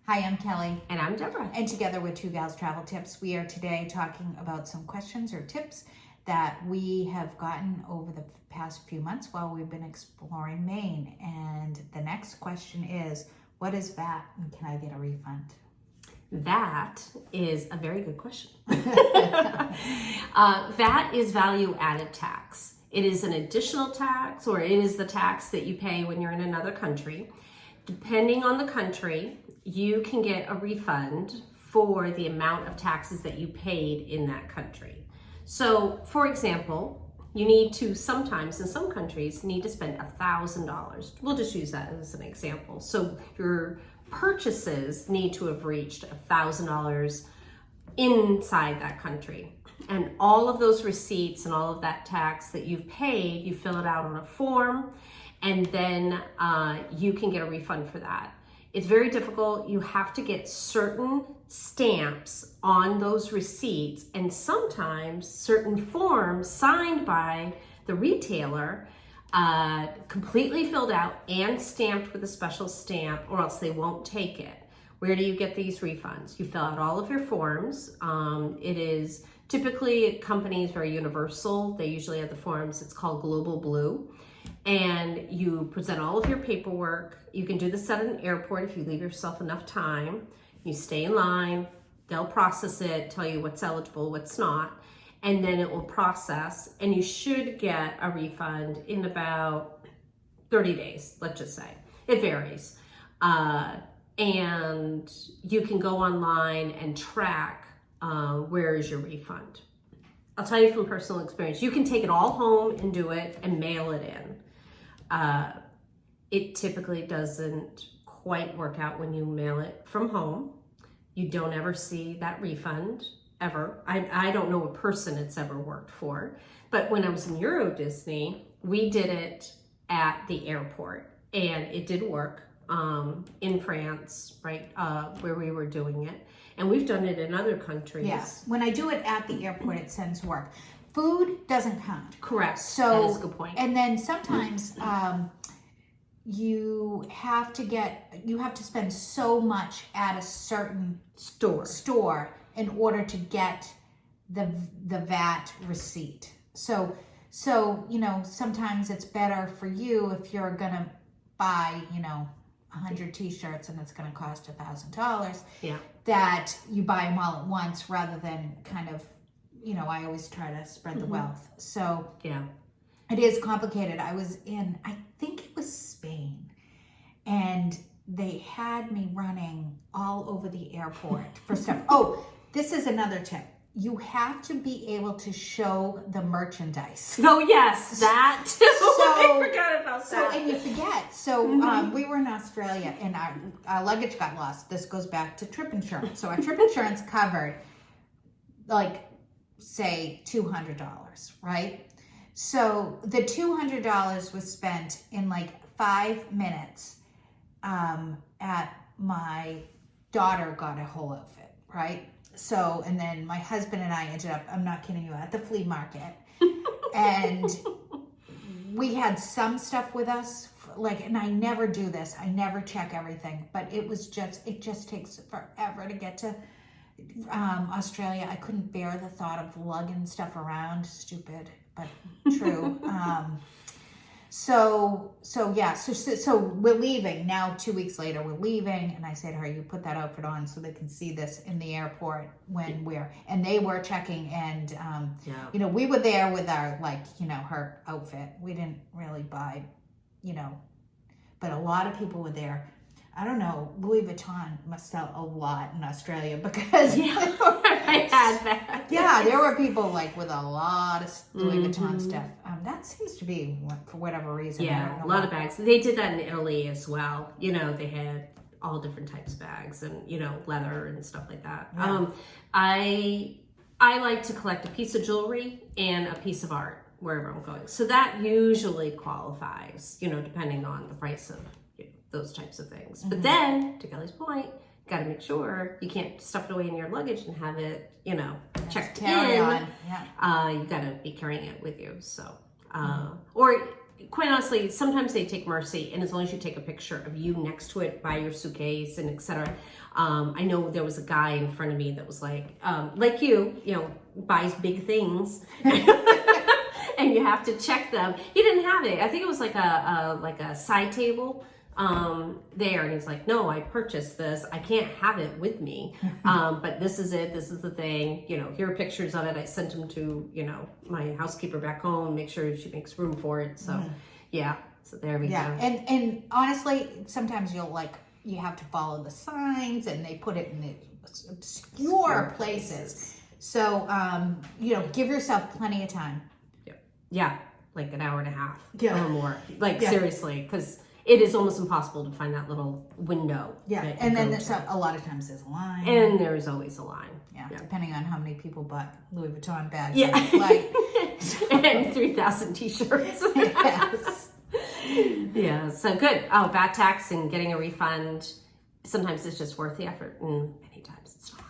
Hi, I'm Kelly. And I'm Deborah. And together with Two Gals Travel Tips, we are today talking about some questions or tips that we have gotten over the past few months while we've been exploring Maine. And the next question is, what is VAT and can I get a refund? That is a very good question. VAT is value added tax. It is an additional tax, or it is the tax that you pay when you're in another country. Depending on the country, you can get a refund for the amount of taxes that you paid in that country. So, for example, you need to sometimes, in some countries, need to spend $1,000. We'll just use that as an example. So your purchases need to have reached $1,000 inside that country. And all of those receipts and all of that tax that you've paid, you fill it out on a form, and then you can get a refund for that. It's very difficult. You have to get certain stamps on those receipts and sometimes certain forms signed by the retailer, completely filled out and stamped with a special stamp, or else they won't take it. Where do you get these refunds? You fill out all of your forms. It is typically, companies very universal. They usually have the forms. It's called Global Blue. And you present all of your paperwork. You can do this at an airport if you leave yourself enough time. You stay in line. They'll process it, tell you what's eligible, what's not. And then it will process. And you should get a refund in about 30 days, let's just say. It varies. And you can go online and track where is your refund. I'll tell you from personal experience, you can take it all home and do it and mail it in. It typically doesn't quite work out when you mail it from home. You don't ever see that refund, ever. I don't know a person it's ever worked for. But when I was in Euro Disney, we did it at the airport, and it did work in France, right, where we were doing it. And we've done it in other countries. Yes. When I do it at the airport, it sends work. Food doesn't count. Correct. So, that is a good point. And then sometimes you have to spend so much at a certain store in order to get the VAT receipt. So sometimes it's better for you if you're gonna buy 100 t-shirts and it's going to cost $1,000. Yeah. That you buy them all at once rather than kind of, I always try to spread the wealth. So yeah, it is complicated. I was in, I think it was Spain, and they had me running all over the airport for stuff. Oh, this is another tip. You have to be able to show the merchandise. Oh yes, that too. I forgot about that. And you forget. So we were in Australia and our luggage got lost. This goes back to trip insurance. So our trip insurance covered, say $200, right? So the $200 was spent in 5 minutes. At my daughter got a whole outfit, right? So, and then my husband and I ended up, I'm not kidding you, at the flea market. And we had some stuff with us, and I never do this. I never check everything. But it just takes forever to get to Australia. I couldn't bear the thought of lugging stuff around. Stupid, but true. So we're leaving now. 2 weeks later, we're leaving, and I said to her, "You put that outfit on so they can see this in the airport when and they were checking, and we were there with our her outfit. We didn't really buy, but a lot of people were there. I don't know, Louis Vuitton must sell a lot in Australia because I had that. Yeah, there were people with a lot of Louis Vuitton stuff. That seems to be, for whatever reason. Yeah, a lot of bags. They did that in Italy as well. They had all different types of bags and, leather and stuff like that. Yeah. I like to collect a piece of jewelry and a piece of art wherever I'm going. So that usually qualifies, depending on the price of those types of things. But then, to Kelly's point, you got to make sure you can't stuff it away in your luggage and have it, checked in. On. Yeah. You got to be carrying it with you. So, or quite honestly, sometimes they take mercy, and as long as you take a picture of you next to it by your suitcase and etc. I know there was a guy in front of me that was like you know, buys big things. And you have to check them. He didn't have it. I think it was like a side table there, and he's like, no, I purchased this. I can't have it with me, but this is it. This is the thing. You know, here are pictures of it. I sent them to, you know, my housekeeper back home. Make sure she makes room for it. So, yeah. So there we go. And honestly, sometimes you have to follow the signs, and they put it in the obscure places. So, you know, give yourself plenty of time. Yeah, like an hour and a half or more. Yeah. Seriously, because it is almost impossible to find that little window. Yeah, and then a lot of times there's a line. And there's always a line. Yeah, depending on how many people bought Louis Vuitton bags. Yeah. And 3,000 t-shirts. Yes. Yeah, so good. Oh, VAT tax and getting a refund, sometimes it's just worth the effort, and many times it's not.